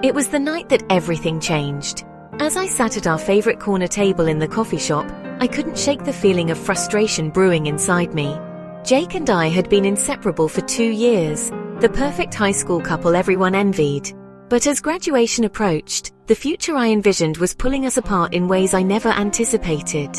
It was the night that everything changed. As I sat at our favorite corner table in the coffee shop, I couldn't shake the feeling of frustration brewing inside me. Jake and I had been inseparable for 2 years, the perfect high school couple everyone envied. But as graduation approached, the future I envisioned was pulling us apart in ways I never anticipated.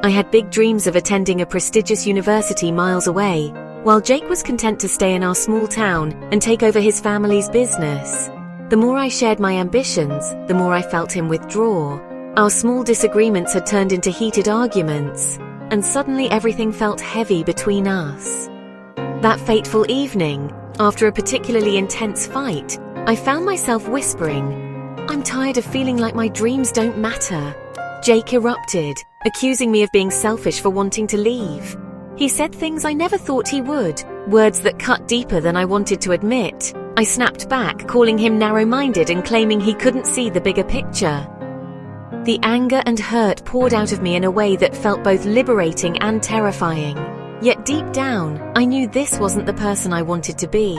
I had big dreams of attending a prestigious university miles away, while Jake was content to stay in our small town and take over his family's business. The more I shared my ambitions, the more I felt him withdraw. Our small disagreements had turned into heated arguments, and suddenly everything felt heavy between us. That fateful evening, after a particularly intense fight, I found myself whispering, "I'm tired of feeling like my dreams don't matter." Jake erupted, accusing me of being selfish for wanting to leave. He said things I never thought he would, words that cut deeper than I wanted to admit. I snapped back, calling him narrow-minded and claiming he couldn't see the bigger picture. The anger and hurt poured out of me in a way that felt both liberating and terrifying. Yet deep down, I knew this wasn't the person I wanted to be.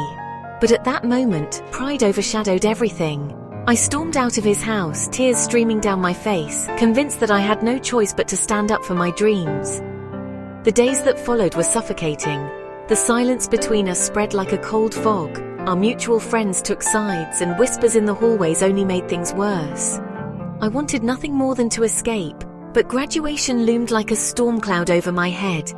But at that moment, pride overshadowed everything. I stormed out of his house, tears streaming down my face, convinced that I had no choice but to stand up for my dreams. The days that followed were suffocating. The silence between us spread like a cold fog. Our mutual friends took sides, and whispers in the hallways only made things worse. I wanted nothing more than to escape, but graduation loomed like a storm cloud over my head.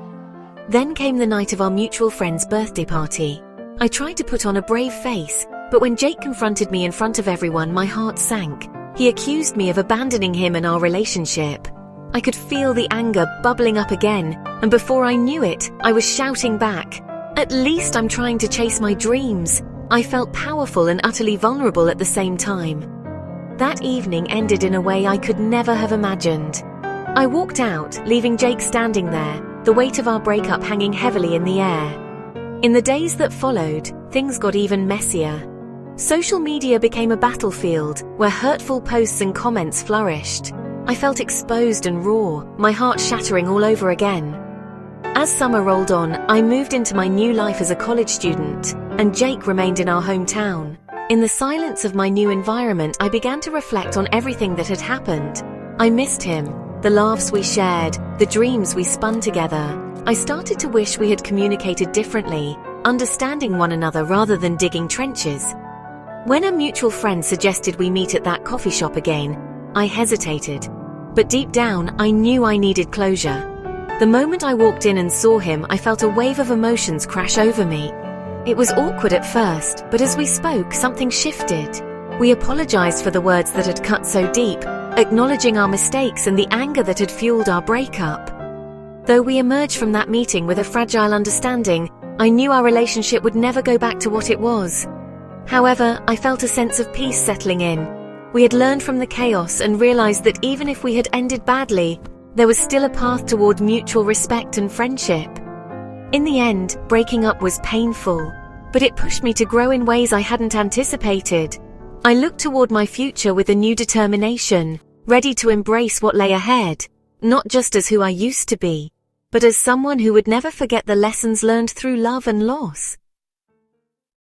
Then came the night of our mutual friend's birthday party. I tried to put on a brave face, but when Jake confronted me in front of everyone, my heart sank. He accused me of abandoning him and our relationship. I could feel the anger bubbling up again, and before I knew it, I was shouting back, "At least I'm trying to chase my dreams." I felt powerful and utterly vulnerable at the same time. That evening ended in a way I could never have imagined. I walked out, leaving Jake standing there, the weight of our breakup hanging heavily in the air. In the days that followed, things got even messier. Social media became a battlefield where hurtful posts and comments flourished. I felt exposed and raw, my heart shattering all over again. As summer rolled on, I moved into my new life as a college student, and Jake remained in our hometown. In the silence of my new environment, I began to reflect on everything that had happened. I missed him, the laughs we shared, the dreams we spun together. I started to wish we had communicated differently, understanding one another rather than digging trenches. When a mutual friend suggested we meet at that coffee shop again, I hesitated. But deep down, I knew I needed closure. The moment I walked in and saw him, I felt a wave of emotions crash over me. It was awkward at first, but as we spoke, something shifted. We apologized for the words that had cut so deep, acknowledging our mistakes and the anger that had fueled our breakup. Though we emerged from that meeting with a fragile understanding, I knew our relationship would never go back to what it was. However, I felt a sense of peace settling in. We had learned from the chaos and realized that even if we had ended badly, there was still a path toward mutual respect and friendship. In the end, breaking up was painful, but it pushed me to grow in ways I hadn't anticipated. I looked toward my future with a new determination, ready to embrace what lay ahead, not just as who I used to be, but as someone who would never forget the lessons learned through love and loss.